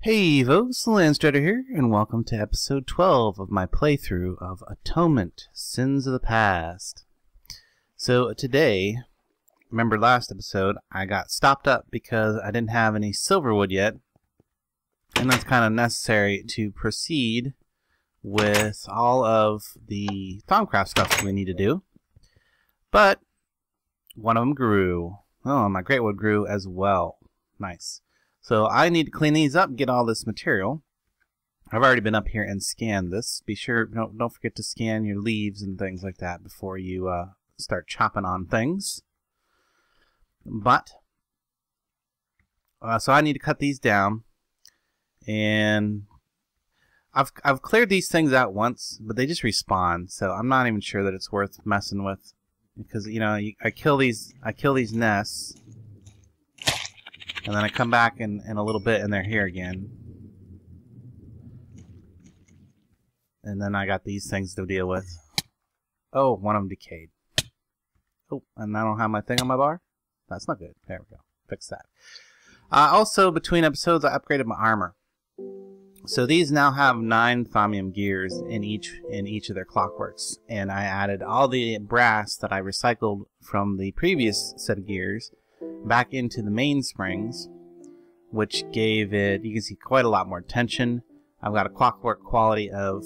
Hey folks, Landstryder here, and welcome to episode 12 of my playthrough of Atonement Sins of the Past. So today, remember last episode, I got stopped up because I didn't have any Silverwood yet, and that's kind of necessary to proceed with all of the Thaumcraft stuff we need to do. But one of them grew. Oh, my Greatwood grew as well. Nice. So I need to clean these up and get all this material. I've already been up here and scanned this. Be sure, don't forget to scan your leaves and things like that before you start chopping on things. But, so I need to cut these down. And I've cleared these things out once, but they just respawn. So I'm not even sure that it's worth messing with. Because, you know, I kill these nests. And then I come back in a little bit and they're here again. And then I got these things to deal with. Oh, one of them decayed. Oh, and I don't have my thing on my bar? That's not good. There we go. Fix that. Also, between episodes, I upgraded my armor. So these now have 9 thaumium gears in each of their clockworks. And I added all the brass that I recycled from the previous set of gears back into the mainsprings, which gave it, you can see, quite a lot more tension. I've got a clockwork quality of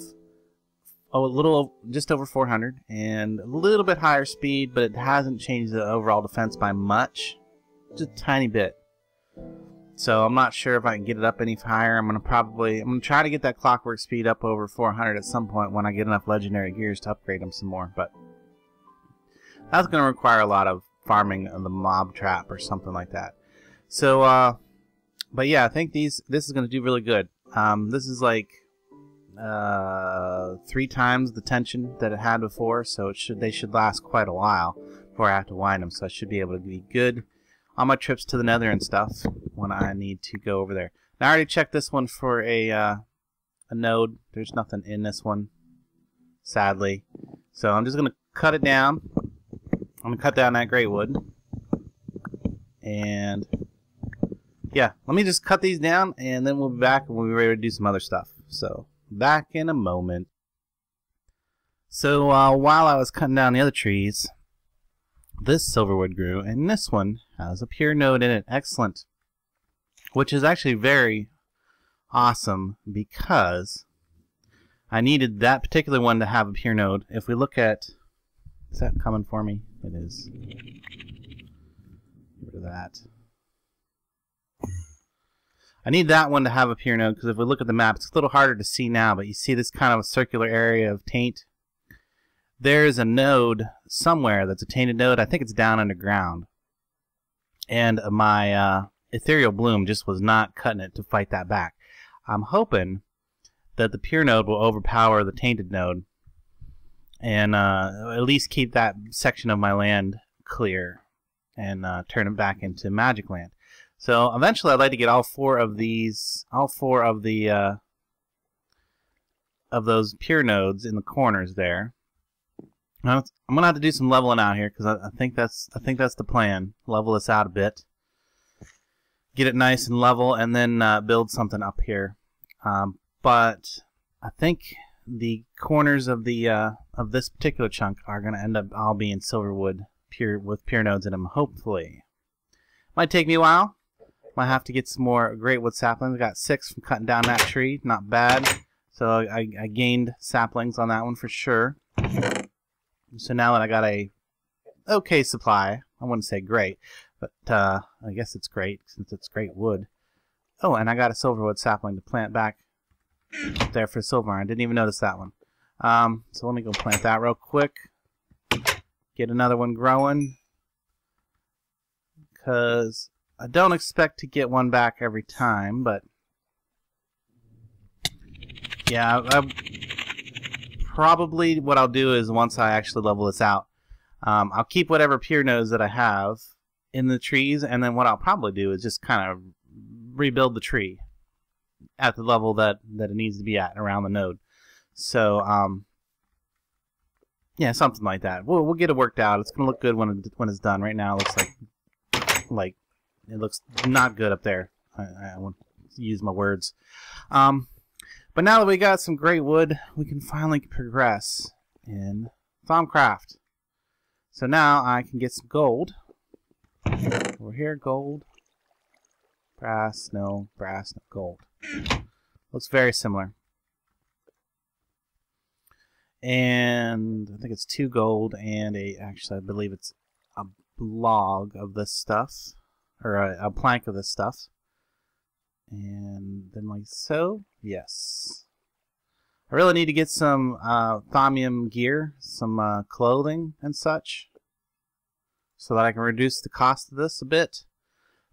just over 400 and a little bit higher speed, but it hasn't changed the overall defense by much, just a tiny bit. So I'm not sure if I can get it up any higher. I'm gonna try to get that clockwork speed up over 400 at some point when I get enough legendary gears to upgrade them some more, but that's going to require a lot of farming of the mob trap or something like that. So, but yeah, I think this is going to do really good. This is like 3 times the tension that it had before, so they should last quite a while before I have to wind them. So I should be able to be good on my trips to the Nether and stuff when I need to go over there. Now I already checked this one for a node. There's nothing in this one, sadly. So I'm just going to cut it down. I'm going to cut down that Greatwood. And yeah, let me just cut these down and then we'll be back and we'll be ready to do some other stuff. So, back in a moment. So, while I was cutting down the other trees, this Silverwood grew, and this one has a pure node in it. Excellent. Which is actually very awesome because I needed that particular one to have a pure node. If we look at... Is that coming for me? It is. Get rid of that. I need that one to have a pure node because if we look at the map, it's a little harder to see now, but you see this kind of a circular area of taint. There's a node somewhere that's a tainted node. I think it's down underground. And my ethereal bloom just was not cutting it to fight that back. I'm hoping that the pure node will overpower the tainted node and at least keep that section of my land clear and turn it back into magic land. So eventually I'd like to get all 4 of these, of those pure nodes in the corners there. Now, I'm gonna have to do some leveling out here because I think that's the plan. Level this out a bit, get it nice and level, and then build something up here. But I think the corners of this particular chunk are going to end up all being Silverwood with pure nodes in them, hopefully. Might take me a while. Might have to get some more Greatwood saplings. I got 6 from cutting down that tree. Not bad. So I gained saplings on that one for sure. So now that I got a okay supply, I wouldn't say great, but I guess it's great since it's great wood. Oh, and I got a Silverwood sapling to plant back there for silver. I didn't even notice that one. So let me go plant that real quick. Get another one growing. Because I don't expect to get one back every time, but yeah, probably what I'll do is once I actually level this out, I'll keep whatever pure nodes that I have in the trees, and then what I'll probably do is just kind of rebuild the tree at the level that it needs to be at around the node. So yeah, something like that. We'll get it worked out. It's gonna look good when it's done. Right now, it looks like it looks not good up there. use my words. But now that we got some great wood, we can finally progress in Thaumcraft. So now I can get some gold. Over here, gold. Brass, no, gold. Looks very similar. And I think it's 2 gold and actually I believe it's a log of this stuff. Or a plank of this stuff. And then like so, yes. I really need to get some thaumium gear, some clothing and such, so that I can reduce the cost of this a bit.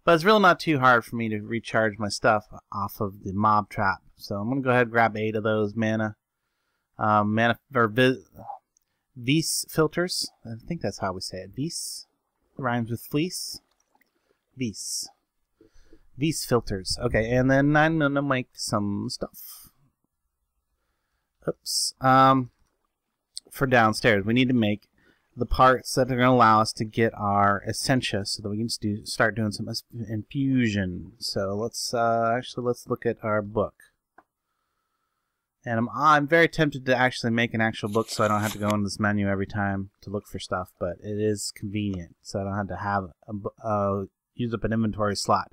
But it's really not too hard for me to recharge my stuff off of the mob trap. So I'm going to go ahead and grab 8 of those Vis filters. I think that's how we say it. Vis rhymes with fleece. Vis filters. Okay, and then I'm going to make some stuff. Oops. For downstairs, we need to make the parts that are going to allow us to get our essentia, so that we can start doing some infusion. So let's look at our book. And I'm very tempted to actually make an actual book, so I don't have to go into this menu every time to look for stuff. But it is convenient, so I don't have to have use up an inventory slot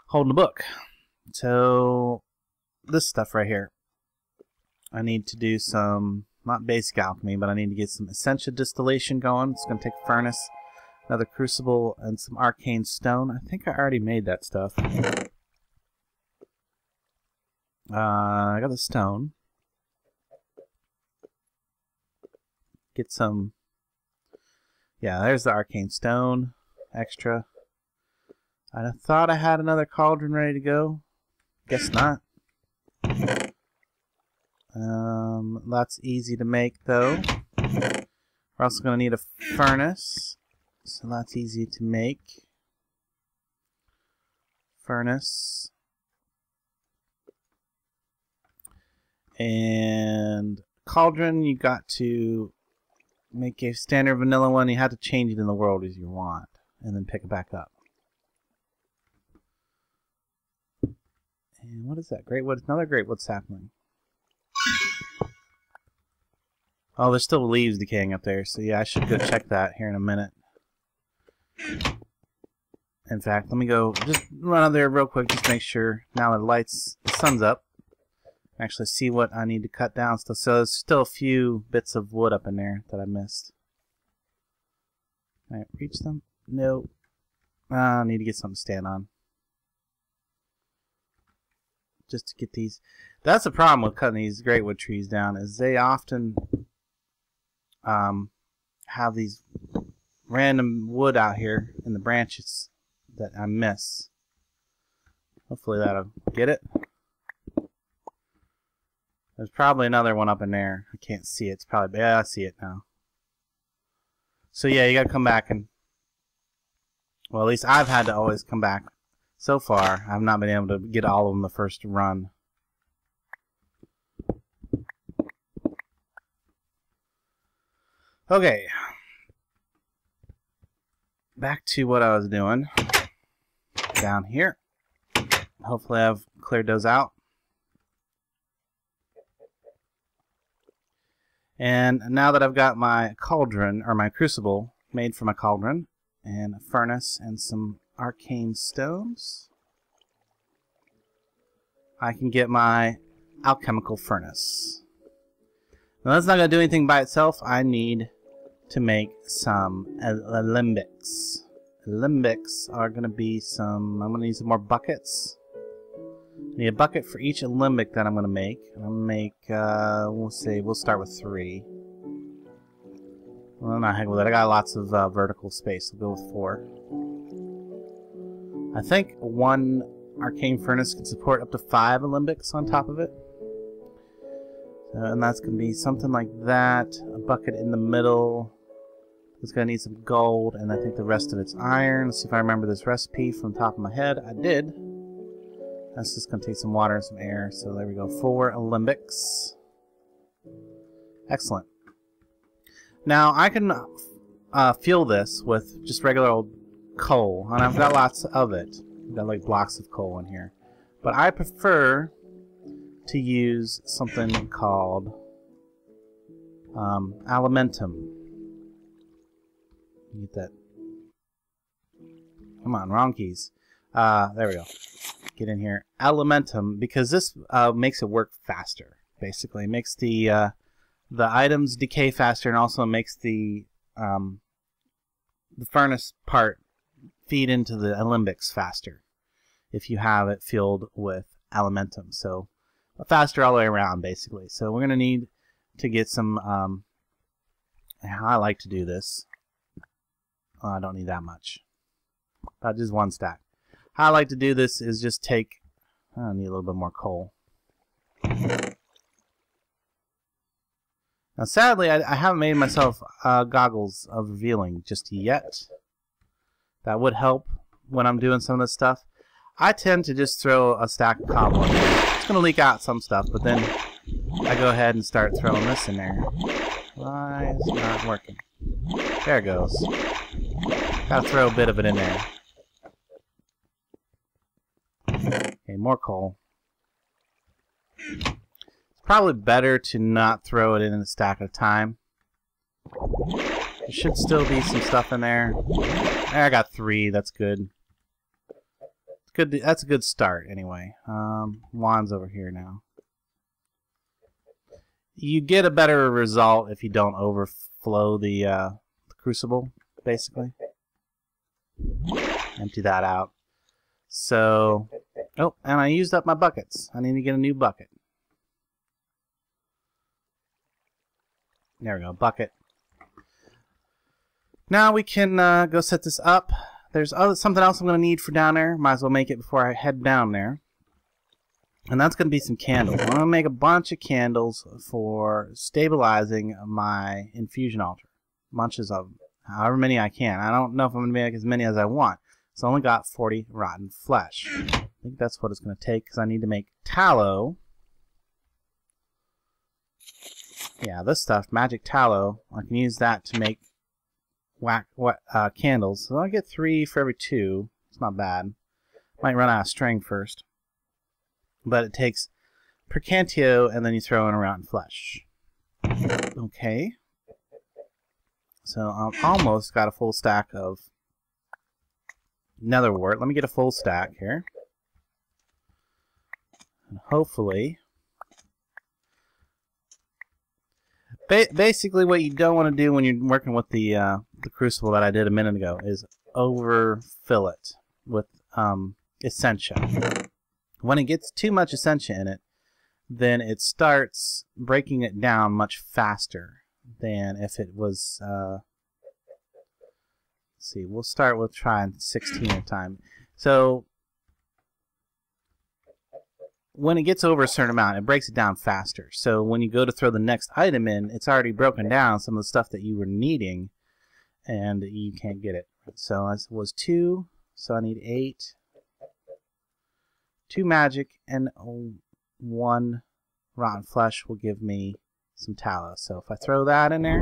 holding a book. So this stuff right here, I need to do some, not basic alchemy, but I need to get some essentia distillation going. It's going to take a furnace, another crucible, and some arcane stone. I think I already made that stuff. I got the stone. Get some, yeah, there's the arcane stone, extra. I thought I had another cauldron ready to go. Guess not. That's easy to make though. We're also going to need a furnace, so that's easy to make. Furnace. And cauldron, you got to make a standard vanilla one. You have to change it in the world as you want, and then pick it back up. And what is that? Great wood. Another great wood sapling. Oh, there's still leaves decaying up there, so yeah, I should go check that here in a minute. In fact, let me go just run out there real quick, just make sure now that the sun's up. Actually see what I need to cut down still. So there's still a few bits of wood up in there that I missed. Alright, reach them? No. I need to get something to stand on. Just to get these. That's the problem with cutting these great wood trees down, is they often have these random wood out here in the branches that I miss. Hopefully that'll get it. There's probably another one up in there. I can't see it. It's probably, yeah, I see it now. So yeah, you gotta come back and, well, at least I've had to always come back. So far, I've not been able to get all of them the first run. Okay. Back to what I was doing. Down here. Hopefully I've cleared those out. And now that I've got my cauldron, or my crucible, made for my cauldron, and a furnace and some arcane stones, I can get my alchemical furnace. Now that's not going to do anything by itself. I need to make some alembics. Alembics are going to be some, I'm going to need some more buckets. I need a bucket for each alembic that I'm going to make. I'm going to make, we'll start with 3. Well, not heck with it. I got lots of vertical space. We'll go with 4. I think one arcane furnace can support up to 5 alembics on top of it. And that's going to be something like that. A bucket in the middle. It's going to need some gold, and I think the rest of it's iron. Let's see if I remember this recipe from the top of my head. I did. That's just going to take some water and some air. So there we go. 4 alembics. Excellent. Now I can fuel this with just regular old coal, and I've got lots of it. I've got like blocks of coal in here. But I prefer to use something called alimentum. Get that. Come on, wrong keys. There we go. Get in here. Alimentum, because this makes it work faster. Basically, it makes the items decay faster, and also makes the furnace part feed into the alembics faster if you have it filled with alimentum. So faster all the way around, basically. So we're going to need to get some, how I like to do this. Oh, I don't need that much. About just one stack. How I like to do this is just take, I need a little bit more coal. Now sadly, I haven't made myself goggles of revealing just yet. That would help when I'm doing some of this stuff. I tend to just throw a stack of cobble in there. It's going to leak out some stuff, but then I go ahead and start throwing this in there. Why is it not working? There it goes. Gotta throw a bit of it in there. Okay, more coal. It's probably better to not throw it in a stack at a time. There should still be some stuff in there. I got 3. That's good. Good. That's a good start, anyway. Wand's over here now. You get a better result if you don't overflow the crucible, basically. Empty that out. So, oh, and I used up my buckets. I need to get a new bucket. There we go, bucket. Now we can go set this up. There's something else I'm going to need for down there. Might as well make it before I head down there. And that's going to be some candles. I'm going to make a bunch of candles for stabilizing my infusion altar. Bunches of them. However many I can. I don't know if I'm going to make as many as I want. So I only got 40 rotten flesh. I think that's what it's going to take because I need to make tallow. Yeah, this stuff, magic tallow. I can use that to make candles. So I get 3 for every 2. It's not bad. Might run out of string first. But it takes percantio and then you throw in a rotten flesh. Okay. So I've almost got a full stack of netherwort. Let me get a full stack here. And hopefully... basically what you don't want to do when you're working with the crucible that I did a minute ago is overfill it with essentia. When it gets too much essentia in it, then it starts breaking it down much faster than if it was, let's see, we'll start with trying 16 at a time. So, when it gets over a certain amount, it breaks it down faster. So when you go to throw the next item in, it's already broken down some of the stuff that you were needing, and you can't get it. So this was 2, so I need 8. 2 magic, and 1 rotten flesh will give me some tallow. So if I throw that in there,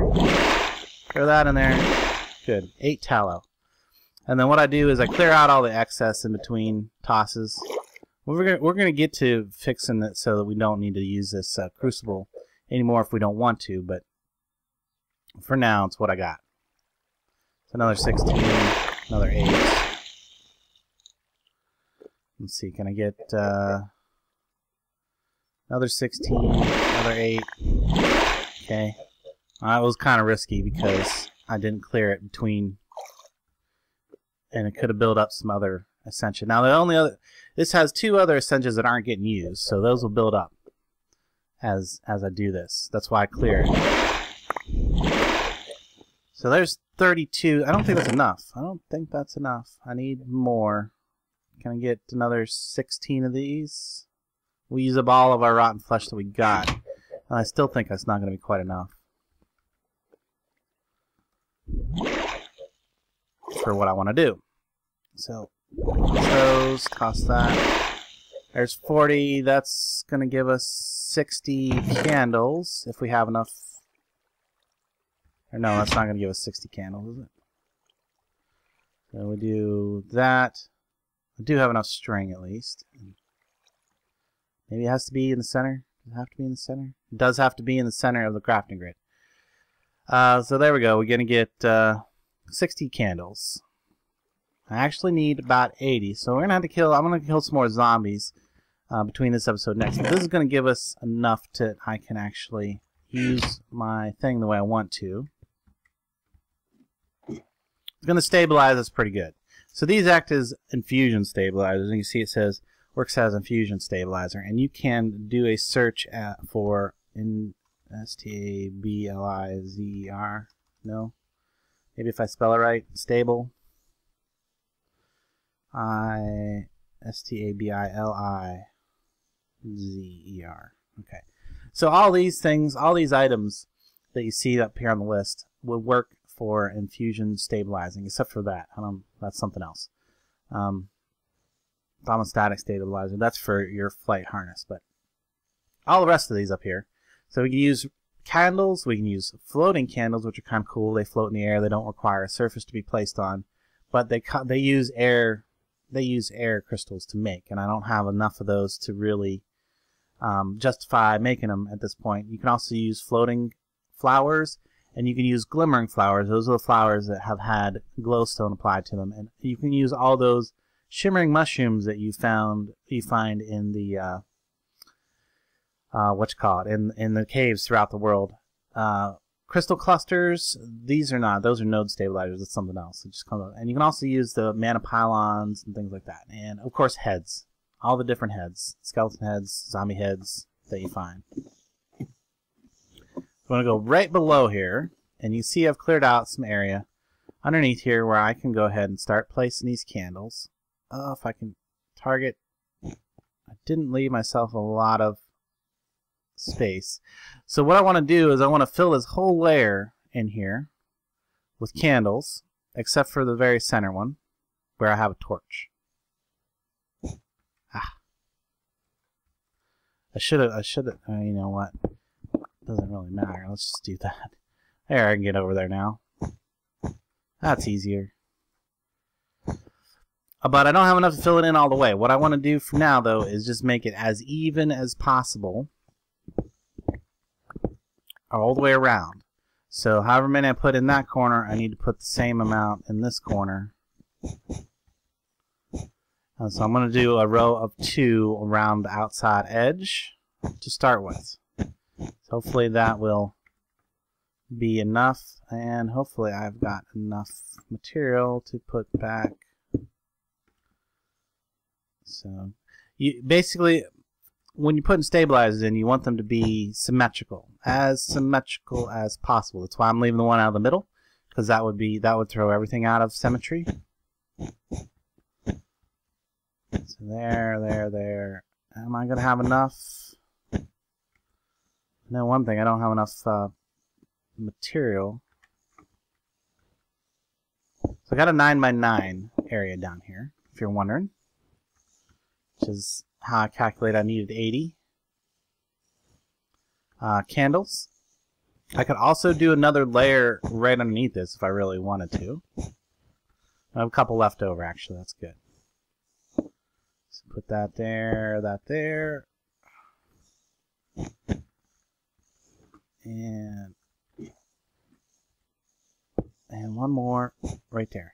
good, 8 tallow. And then what I do is I clear out all the excess in between tosses. We're gonna get to fixing it so that we don't need to use this crucible anymore if we don't want to, but for now it's what I got. So another 16, another 8. Let's see, can I get another 16, another 8? Okay, that was kind of risky because I didn't clear it between, and it could have built up some other essentia. Now the only other, this has 2 other essentias that aren't getting used, so those will build up as I do this. That's why I clear it. So there's 32. I don't think that's enough. I need more. Can I get another 16 of these? We use up all of our rotten flesh that we got, and I still think that's not going to be quite enough for what I want to do. So those, toss that. There's 40. That's going to give us 60 candles if we have enough. Or no, that's not going to give us 60 candles, is it? So we do that. I do have enough string at least. Maybe it has to be in the center. Does it have to be in the center? It does have to be in the center of the crafting grid. So there we go. We're going to get 60 candles. I actually need about 80, so we're going to have to kill... I'm going to kill some more zombies between this episode and next. But this is going to give us enough to... I can actually use my thing the way I want to. It's going to stabilize us pretty good. So these act as infusion stabilizers. And you see it says works as infusion stabilizer. And you can do a search for stabilizer. No? Maybe if I spell it right. Stable. stabilizer. Okay. So all these things, all these items that you see up here on the list will work for infusion stabilizing, except for that. That's something else. Thermostatic stabilizer, that's for your flight harness, but all the rest of these up here. So we can use candles, we can use floating candles, which are kind of cool. They float in the air, they don't require a surface to be placed on, but they use air crystals to make, and I don't have enough of those to really justify making them at this point. You can also use floating flowers, and you can use glimmering flowers. Those are the flowers that have had glowstone applied to them, and you can use all those shimmering mushrooms that you find in the in the caves throughout the world. Crystal clusters, these are not. Those are node stabilizers. It's something else. It just comes up. And you can also use the mana pylons and things like that. And of course heads, all the different heads, skeleton heads, zombie heads that you find. I'm going to go right below here, and you see I've cleared out some area underneath here where I can go ahead and start placing these candles. If I can target, I didn't leave myself a lot of space. So what I want to do is I want to fill this whole layer in here with candles, except for the very center one where I have a torch. I should have, you know what? Doesn't really matter. Let's just do that. There, I can get over there now. That's easier. But I don't have enough to fill it in all the way. What I want to do for now, though, is just make it as even as possible all the way around. So however many I put in that corner, I need to put the same amount in this corner. And so I'm going to do a row of 2 around the outside edge to start with. So hopefully that will be enough, and hopefully I've got enough material to put back. So you basically, when you're putting stabilizers in, you want them to be symmetrical as possible. That's why I'm leaving the one out of the middle, because that would throw everything out of symmetry. So there. Am I gonna have enough? No, one thing, I don't have enough material. So I got a 9x9 area down here, if you're wondering, which is how I calculate I needed 80 candles. I could also do another layer right underneath this if I really wanted to. I have a couple left over, actually. That's good. So put that there, that there. And one more right there.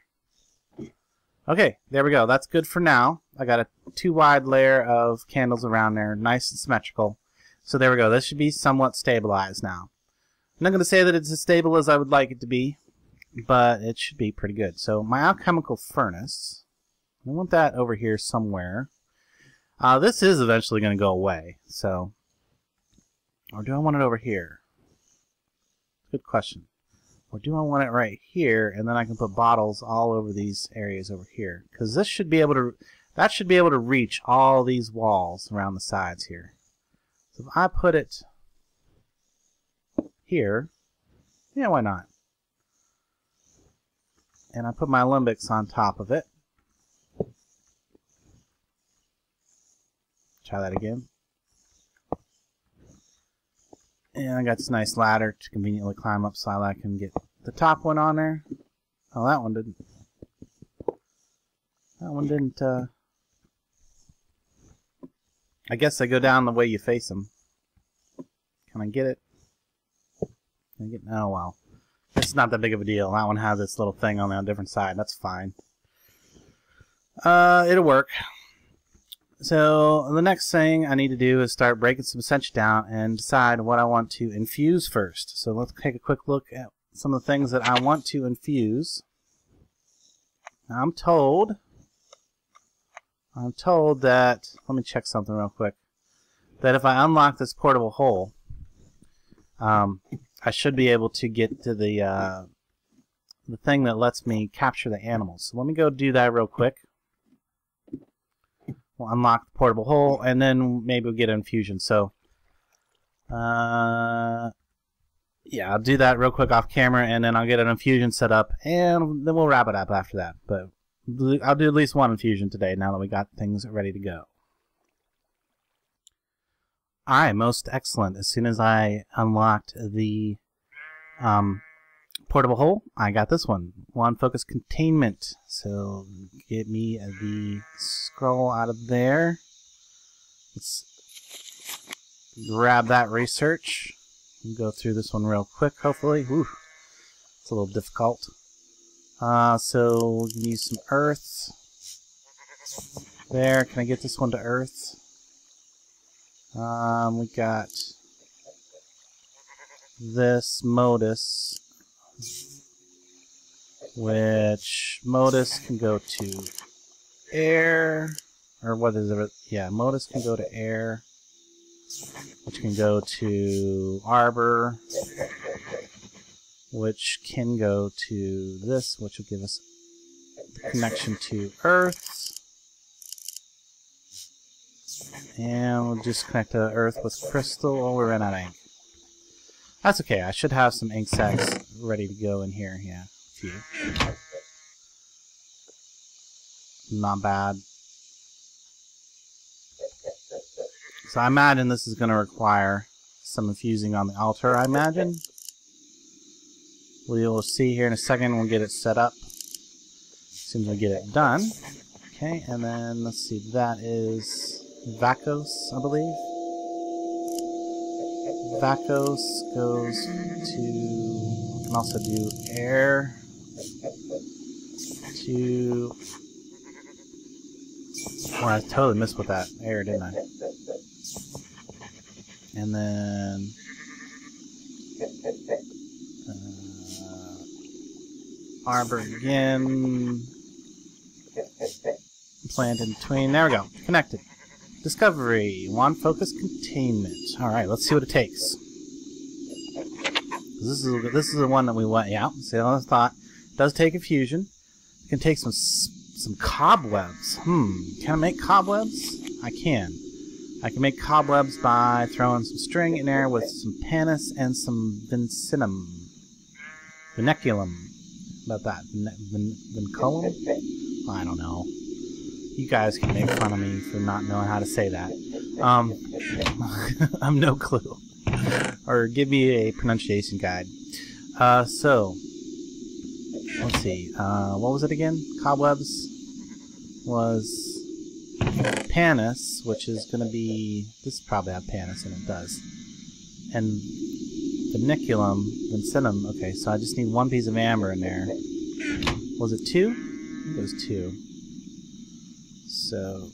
Okay, there we go. That's good for now. I got a 2 wide layer of candles around there, nice and symmetrical. So there we go. This should be somewhat stabilized now. I'm not going to say that it's as stable as I would like it to be, but it should be pretty good. So my alchemical furnace, I want that over here somewhere. This is eventually going to go away, so, or do I want it over here? Good question. Or do I want it right here, and then I can put bottles all over these areas over here? Because this should be able to, that should be able to reach all these walls around the sides here. So if I put it here, yeah, why not? And I put my alembics on top of it. Try that again. And I got this nice ladder to conveniently climb up so I can get the top one on there. Oh, that one didn't. That one didn't. I guess they go down the way you face them. Can I get it? Can I get? Oh wow, it's not that big of a deal. That one has its little thing on the different side. That's fine. It'll work. So the next thing I need to do is start breaking some essentials down and decide what I want to infuse first. So let's take a quick look at some of the things that I want to infuse. Now, I'm told that, let me check something real quick, that if I unlock this portable hole, I should be able to get to the thing that lets me capture the animals. So let me go do that real quick. We'll unlock the portable hole, and then maybe we'll get an infusion. So, yeah, I'll do that real quick off camera, and then I'll get an infusion set up, and then we'll wrap it up after that. But I'll do at least one infusion today, now that we got things ready to go. Alright, most excellent. As soon as I unlocked the portable hole, I got this one. One focus containment. So get me the scroll out of there. Let's grab that research and go through this one real quick, hopefully. Ooh, it's a little difficult. So we can use some earth. There, can I get this one to earth? We got this modus, which modus can go to air, or what is it? Yeah, modus can go to air, which can go to arbor, which can go to this, which will give us the connection to earth. And we'll just connect to earth with crystal. Oh, we ran out of ink. That's okay. I should have some ink sacs ready to go in here. Yeah, a few. Not bad. So I imagine this is going to require some infusing on the altar, I imagine. We'll see here in a second. We'll get it set up as soon as we get it done. Okay, and then let's see. That is Vacos, I believe. Vacos goes to, I can also do air to, oh, I totally missed with that air, didn't I? And then arbor again, plant in between. There we go, connected. Discovery, one focus containment. Alright, let's see what it takes. This is the one that we want. Yeah, see what I thought. It does take infusion. It can take some cobwebs. Can I make cobwebs? I can. I can make cobwebs by throwing some string in there with some panis and some vinculum. About that. Vinculum? I don't know. You guys can make fun of me for not knowing how to say that. I'm no clue. Or give me a pronunciation guide. So, let's see. What was it again? Cobwebs was panis, which is going to be... This probably have panis, and it does. And vinculum, okay, so I just need one piece of amber in there. Was it 2? I think it was 2. So,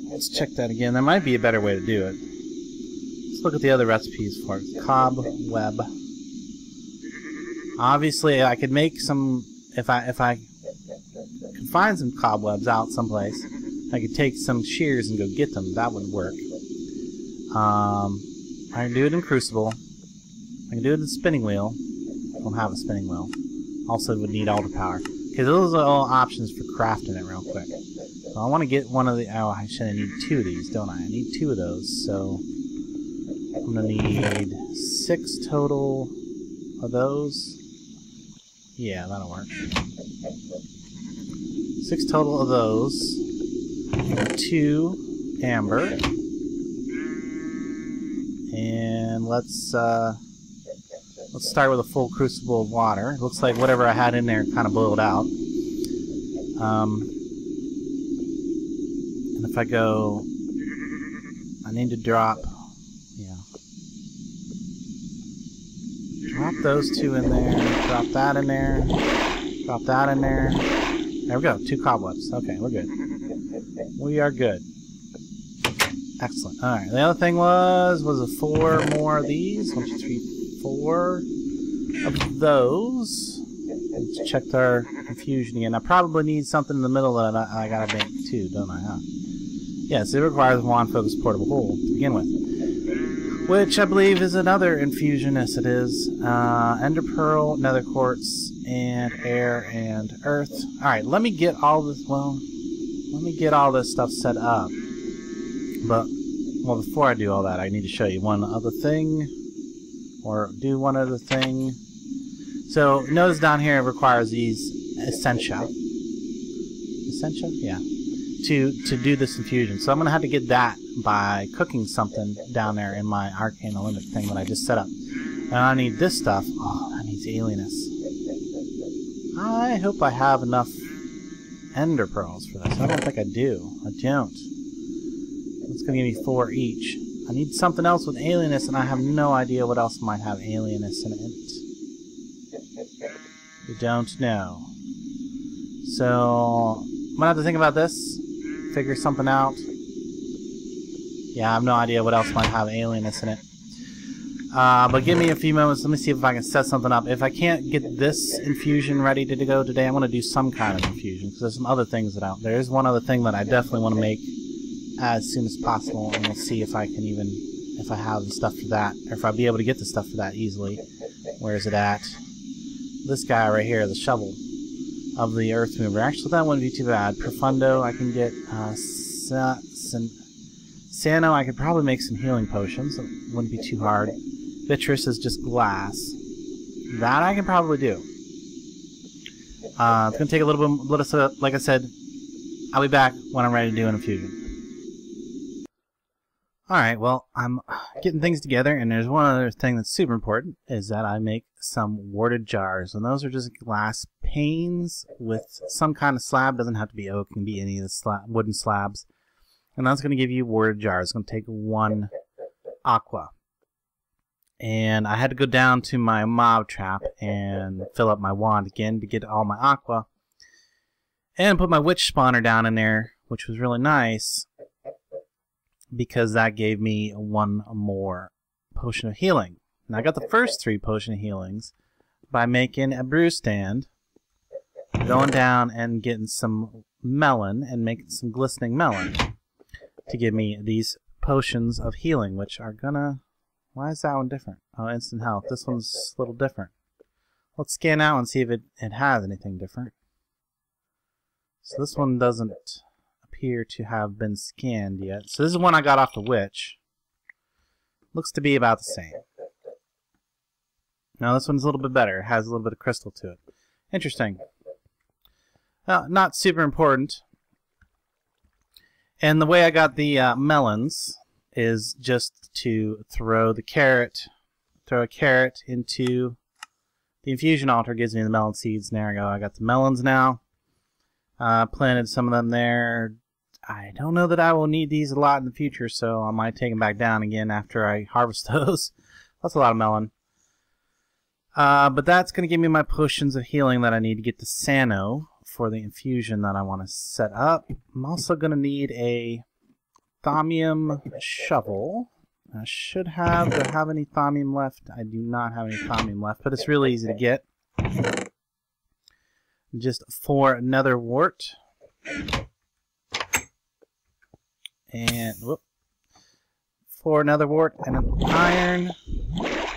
let's check that again. There might be a better way to do it. Let's look at the other recipes for it. Cobweb. Obviously, I could make some, if I could find some cobwebs out someplace, I could take some shears and go get them. That would work. I can do it in crucible. I can do it in the spinning wheel. I don't have a spinning wheel. Also would need altar power. Okay, those are all options for crafting it real quick. So I want to get one of the... Oh, I should need 2 of these, don't I? I need 2 of those, so... I'm going to need 6 total of those. Yeah, that'll work. 6 total of those. 2 amber. And let's start with a full crucible of water. It looks like whatever I had in there kind of boiled out. And if I go... I need to drop, yeah. Drop those two in there, drop that in there, drop that in there. There we go, 2 cobwebs. Okay, we're good. We are good. Excellent. Alright, the other thing was it 4 more of these? 1, 2, 3, 4 of those. Let's check our infusion again. I probably need something in the middle that I gotta make too, don't I? Huh? Yes, it requires a wand focused portable hole to begin with. Which I believe is another infusion, yes it is. Ender Pearl, Nether Quartz, and Air and Earth. Alright, let me get all this, well, let me get all this stuff set up. But, well, before I do all that, I need to show you one other thing. Or do one other thing. So, notice down here it requires these essentia. Essentia? Yeah. To do this infusion. So I'm going to have to get that by cooking something down there in my arcane alembic thing that I just set up. And I need this stuff. Oh, that needs alienus. I hope I have enough ender pearls for this. I don't think I do. I don't. It's going to give me 4 each. I need something else with alienus, and I have no idea what else might have alienus in it. You don't know. So, I'm going to have to think about this. Figure something out. Yeah, I have no idea what else might have alienus in it. But give me a few moments. Let me see if I can set something up. If I can't get this infusion ready to go today, I'm going to do some kind of infusion. Because there's some other things that out there. There's one other thing that I definitely want to make as soon as possible, and we'll see if I can even, if I have the stuff for that, or if I'll be able to get the stuff for that easily. Where is it at? This guy right here, the shovel of the earth mover. Actually, that wouldn't be too bad. Profundo, I can get Sano, I could probably make some healing potions. It wouldn't be too hard. Vitreous is just glass. That I can probably do. It's going to take a little bit, like I said, I'll be back when I'm ready to do an infusion. Alright, well, I'm getting things together, and there's one other thing that's super important, is that I make some warded jars. And those are just glass panes with some kind of slab. Doesn't have to be oak, it can be any of the wooden slabs. And that's going to give you warded jars. It's going to take 1 aqua. And I had to go down to my mob trap and fill up my wand again to get all my aqua. And put my witch spawner down in there, which was really nice, because that gave me 1 more potion of healing. And I got the first 3 potion of healings by making a brew stand, going down and getting some melon and making some glistening melon to give me these potions of healing, which are gonna... Why is that one different? Oh, instant health. This one's a little different. Let's scan out and see if it has anything different. So this one doesn't appear to have been scanned yet. So this is one I got off the witch. Looks to be about the same. Now this one's a little bit better. It has a little bit of crystal to it. Interesting. Not super important. And the way I got the melons is just to throw a carrot into the infusion altar. Gives me the melon seeds. And there I go. I got the melons now. Planted some of them there. I don't know that I will need these a lot in the future, so I might take them back down again after I harvest those. That's a lot of melon. But that's going to give me my potions of healing that I need to get the Sano for the infusion that I want to set up. I'm also going to need a thaumium shovel. I should have. Do I have any thaumium left? I do not have any thaumium left, but it's really easy to get. Just 4 nether wart. And whoop, 4 nether wart and an iron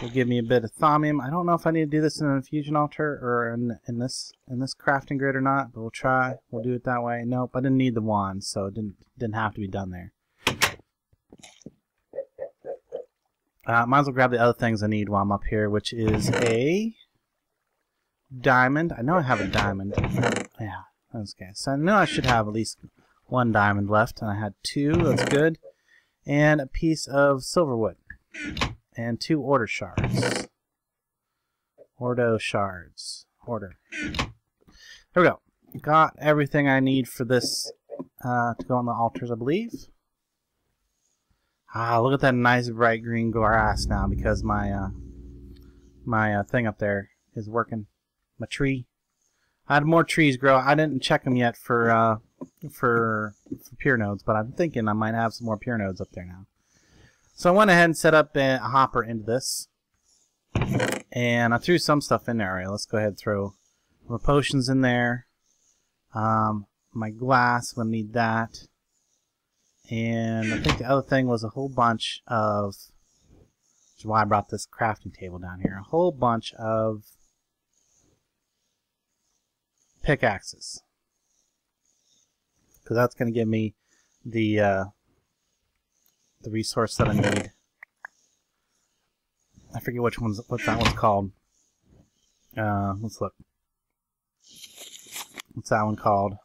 will give me a bit of thaumium. I don't know if I need to do this in an infusion altar or in this crafting grid or not, but we'll try. We'll do it that way. Nope, I didn't need the wand, so it didn't have to be done there. Might as well grab the other things I need while I'm up here, which is a diamond. I know I have a diamond. Yeah, that's okay. So I know I should have at least 1 diamond left, and I had 2. That's good. And a piece of silverwood. And 2 order shards. Ordo shards. Order. There we go. Got everything I need for this to go on the altars, I believe. Ah, look at that nice bright green grass now because my thing up there is working. My tree. I had more trees grow. I didn't check them yet for pure nodes, but I'm thinking I might have some more pure nodes up there now. So I went ahead and set up a hopper into this, and I threw some stuff in there. All right, let's go ahead and throw my potions in there. My glass, I'm gonna need that, and I think the other thing was a whole bunch of, which is why I brought this crafting table down here. A whole bunch of pickaxes, because that's going to give me the resource that I need. I forget what that one's called. Let's look. What's that one called?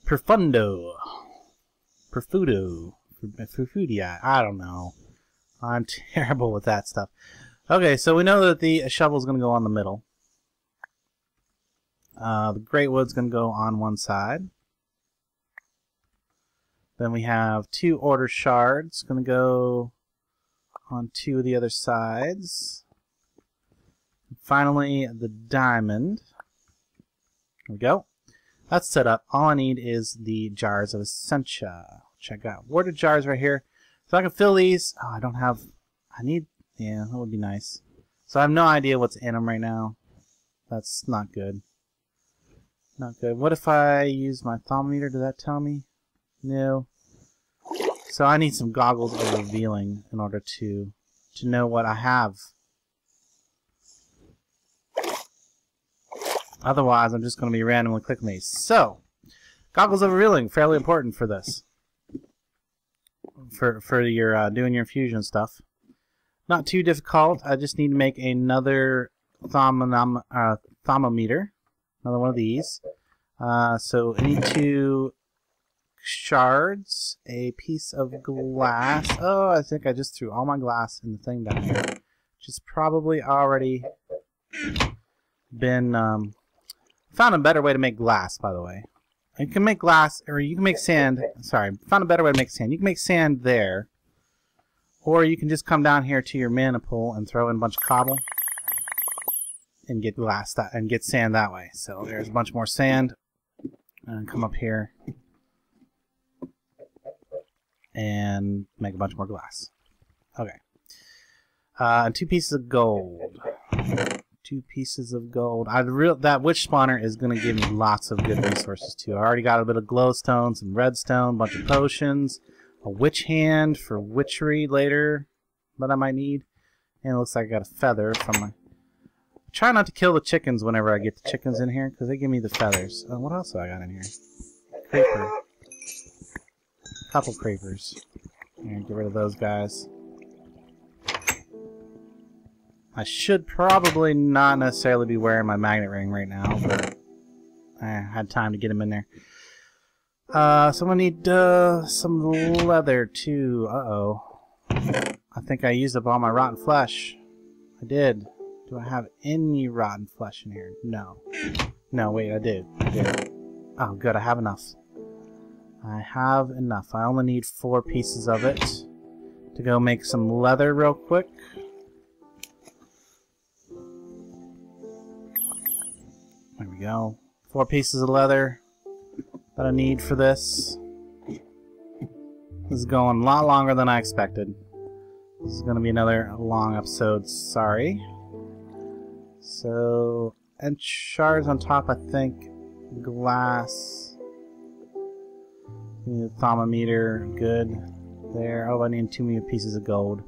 Perfudio. Perfudia. I don't know. I'm terrible with that stuff. Okay, so we know that the shovel is going to go on the middle. The great wood's going to go on one side. Then we have 2 order shards going to go on 2 of the other sides. And finally, the diamond. There we go. That's set up. All I need is the jars of essentia, which I got water jars right here. So I can fill these. Oh, I don't have. Yeah, that would be nice. So I have no idea what's in them right now. That's not good. Not good. What if I use my thermometer? Does that tell me? No. So I need some goggles of revealing in order to know what I have. Otherwise, I'm just going to be randomly clicking these. So, goggles of revealing, fairly important for this. For your doing your infusion stuff. Not too difficult. I just need to make another thermometer. Another one of these. So I need 2 shards, a piece of glass. Oh, I think I just threw all my glass in the thing down here, which is probably already been. Found a better way to make glass, by the way. You can make glass, or you can make sand. Sorry, found a better way to make sand. You can make sand there, or you can just come down here to your mana pool and throw in a bunch of cobble. And get glass and get sand that way. So there's a bunch more sand, and come up here and make a bunch more glass. Okay. 2 pieces of gold. 2 pieces of gold. That witch spawner is going to give me lots of good resources too. I already got a bit of glowstone, some redstone, a bunch of potions, a witch hand for witchery later that I might need, and it looks like I got a feather from my. Try not to kill the chickens whenever I get the chickens in here, because they give me the feathers. What else do I got in here? Creeper. Couple creepers. Here, get rid of those guys. I should probably not necessarily be wearing my magnet ring right now, but I had time to get them in there. So I'm going to need some leather, too. Uh-oh. I think I used up all my rotten flesh. I did. Do I have any rotten flesh in here? No. No, wait, I did. Oh, good, I have enough. I have enough. I only need 4 pieces of it to go make some leather real quick. There we go. 4 pieces of leather that I need for this. This is going a lot longer than I expected. This is going to be another long episode, sorry. So, and shards on top, I think. Glass. Need a thermometer. Good. There. Oh, I need 2 more pieces of gold.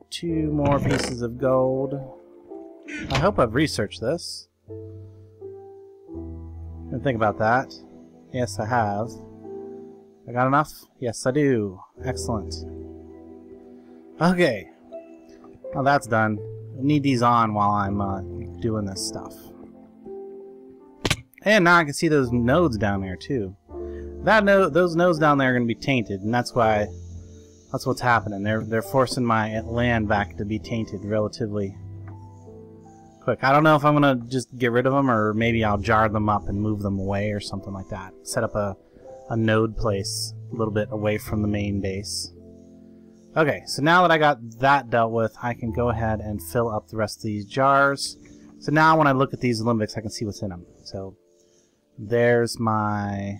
2 more pieces of gold. I hope I've researched this. Didn't think about that. Yes, I have. I got enough? Yes, I do. Excellent. Okay. Well, that's done. I need these on while I'm doing this stuff. And now I can see those nodes down there too. Those nodes down there are going to be tainted, and that's what's happening. They're forcing my land back to be tainted relatively quick. I don't know if I'm going to just get rid of them, or maybe I'll jar them up and move them away or something like that. Set up a node place a little bit away from the main base. Okay, so now that I got that dealt with, I can go ahead and fill up the rest of these jars. So now when I look at these alembics, I can see what's in them. So there's my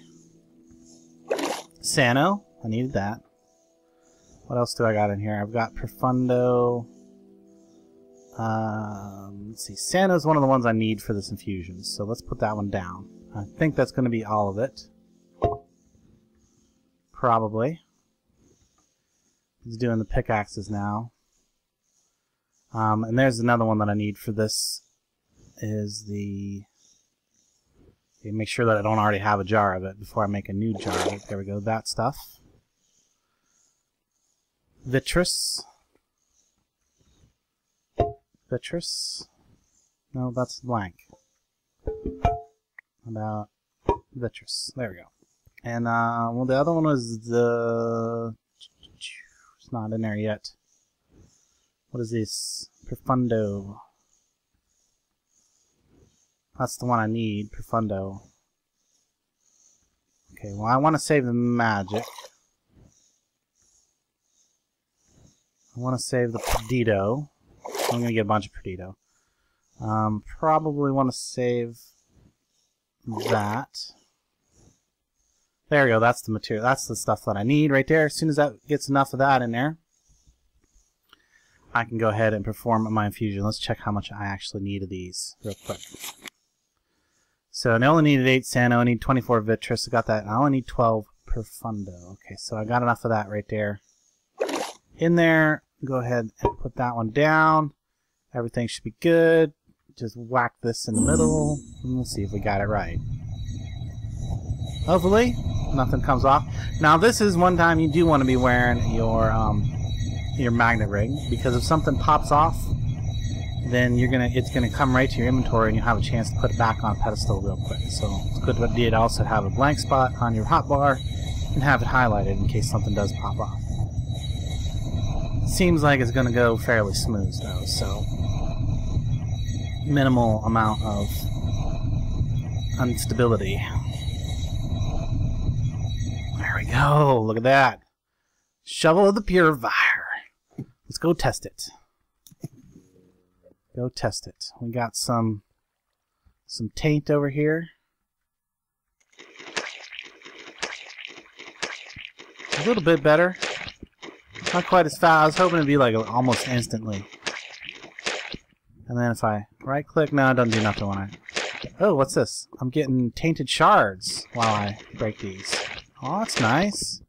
Sano. I needed that. What else do I got in here? I've got Profundo. Let's see. Sano's one of the ones I need for this infusion, so let's put that one down. I think that's going to be all of it. Probably. He's doing the pickaxes now. And there's another one that I need for this. Is the... Okay, make sure that I don't already have a jar of it before I make a new jar. There we go. That stuff. Vitreous. Vitreous. No, that's blank. About vitreous. There we go. And well, the other one was the... It's not in there yet. What is this? Profundo. That's the one I need. Profundo. Okay, well, I want to save the magic. I want to save the Perdido. I'm going to get a bunch of Perdido. Probably want to save that. There we go. That's the material. That's the stuff that I need right there. As soon as that gets enough of that in there, I can go ahead and perform my infusion. Let's check how much I actually need of these real quick. So I only needed 8 Sano. I need 24 Vitreous. I got that. I only need 12 Profundo. Okay, so I got enough of that right there. In there, go ahead and put that one down. Everything should be good. Just whack this in the middle, and we'll see if we got it right. Hopefully, nothing comes off. Now, this is one time you do want to be wearing your magnet ring, because if something pops off, then it's gonna come right to your inventory, and you'll have a chance to put it back on pedestal real quick. So it's a good idea to also have a blank spot on your hotbar and have it highlighted in case something does pop off. Seems like it's going to go fairly smooth though, so minimal amount of instability. There we go. Look at that. Shovel of the purifier. Let's go test it. Go test it. We got some taint over here. A little bit better. Not quite as fast. I was hoping it'd be like almost instantly. And then if I right click, no, it doesn't do nothing when I... Oh, what's this? I'm getting tainted shards while I break these. Oh, that's nice.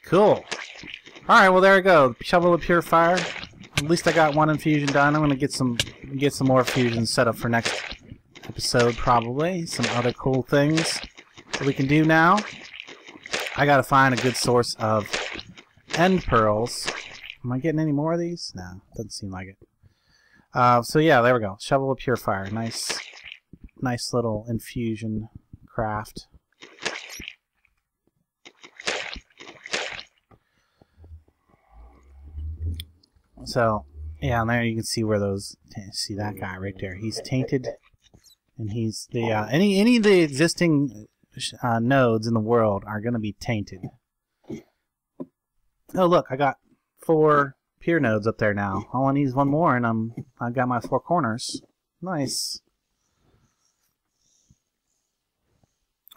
Cool. Alright, well there we go. Shovel of purifier. At least I got one infusion done. I'm gonna get some more infusions set up for next episode probably. Some other cool things that we can do now. I gotta find a good source of end pearls. Am I getting any more of these? No, doesn't seem like it. So yeah, there we go. Shovel of purifier. Nice little infusion craft. So yeah, and there you can see where those. See that guy right there? He's tainted, and he's the any of the existing nodes in the world are going to be tainted. Oh look, I got 4 pier nodes up there now. All I need is one more, and I've got my 4 corners. Nice.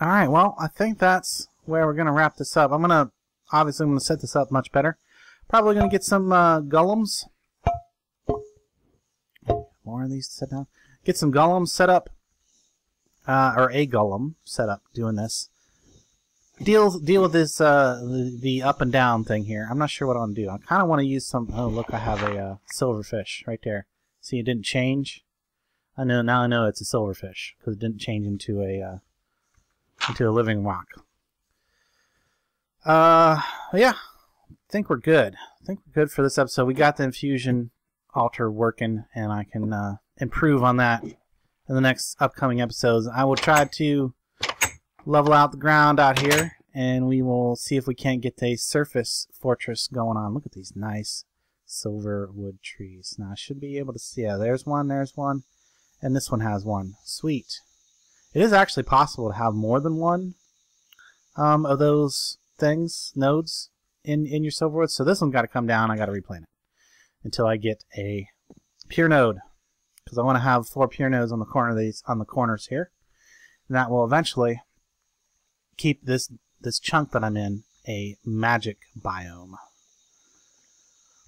All right, well, I think that's where we're gonna wrap this up. I'm gonna set this up much better. Probably gonna get some golems. More of these to set down. Get some golems set up, or a golem set up. Doing this. Deal with this the up and down thing here. I'm not sure what I want to do. I kind of want to use some. Oh look, I have a silverfish right there. See, it didn't change. I know now. I know it's a silverfish because it didn't change into a living rock. Yeah, I think we're good. I think we're good for this episode. We got the infusion altar working, and I can improve on that in the next upcoming episodes. I will try to level out the ground out here, and we will see if we can't get a surface fortress going on. Look at these nice silverwood trees. Now I should be able to see. Yeah, there's one, and this one has one. Sweet. It is actually possible to have more than one of those nodes in your Silverwood. So this one's got to come down. I got to replant it until I get a pure node, because I want to have 4 pure nodes on the corners here, and that will eventually keep this chunk that I'm in a magic biome.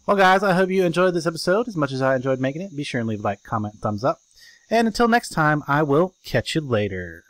Well, guys, I hope you enjoyed this episode as much as I enjoyed making it. Be sure and leave a like, comment, thumbs up. And until next time, I will catch you later.